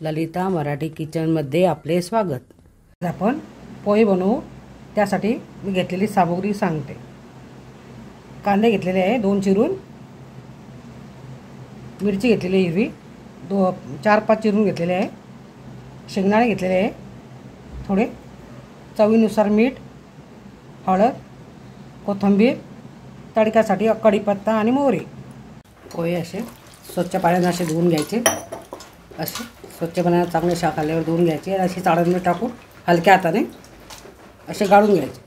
ललिता मराठी किचनमध्ये आपले स्वागत। आज आपण पोहे बनवू। त्यासाठी मी घेतलेली सामग्री सांगते। कांदे घेतलेले आहे 2 चिरून, मिरची घेतलेली हिरवी 4-5 चिरून घेतलेले आहे, शेंगदाणे घेतलेले आहे थोडे, चवीनुसार मीठ, हळद, कोथिंबीर, तडक्यासाठी कढीपत्ता आणि मोहरी। पोहे असे स्वच्छ पाण्याने असे धुवून घ्यायचे। असे स्वच्छ पाण्याने चांगले शाख आल्यावर धुवून घ्यायचे। अशी चाळणीत टाकून हलक्या हाताने असे गाळून घ्यायचे।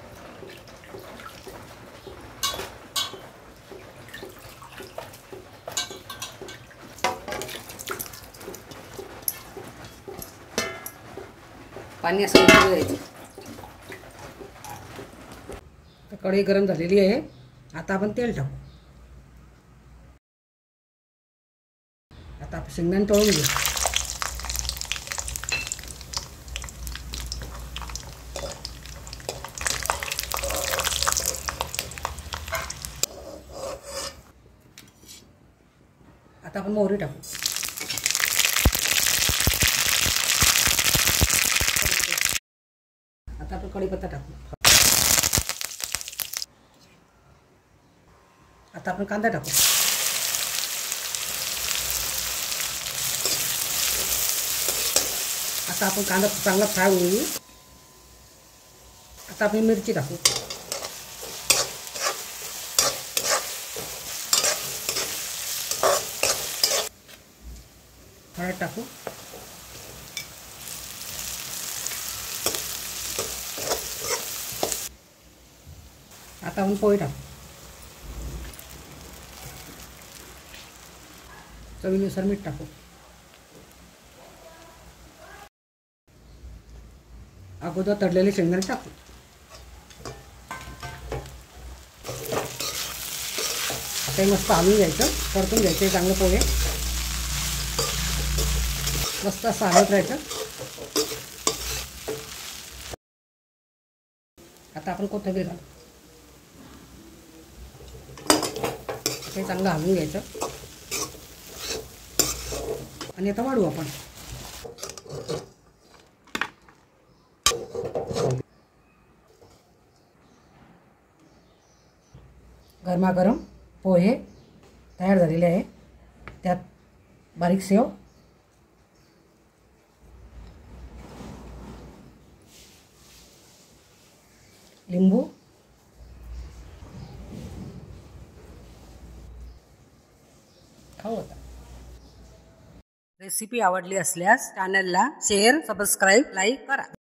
पाणी असं उकळू द्यायचं। तर कढई गरम झालेली आहे। आता आपण तेल टाकू। आता आपण शेंगदाणे तळून घेऊ। आता आपण मोहरी टाकू। आता आपण कढीपत्ता टाकू। आता आपण कांदा टाकू। आता आपण कांदा चांगला फ्राय होऊ। आता आपण मिरची टाकू। हळद टाकू। आता आपण पोहे टाकू। चवीनुसार मीठ टाकू। अगोदर तळलेले शेंगदाणे टाकू। ते मस्त हलवून घ्यायचं, परतून घ्यायचे चांगले पोहे। मस्त असं हलवत राहायचं। आता आपण कोथिंबीर घालू। ते चांगलं हलवून घ्यायचं आणि आता वाढवू आपण। गरमागरम पोहे तयार झालेले आहे। त्यात बारीक सेव, लिंबू, खाऊ आता। रेसिपी आवडली असल्यास चॅनलला शेअर, सबस्क्राईब, लाईक करा।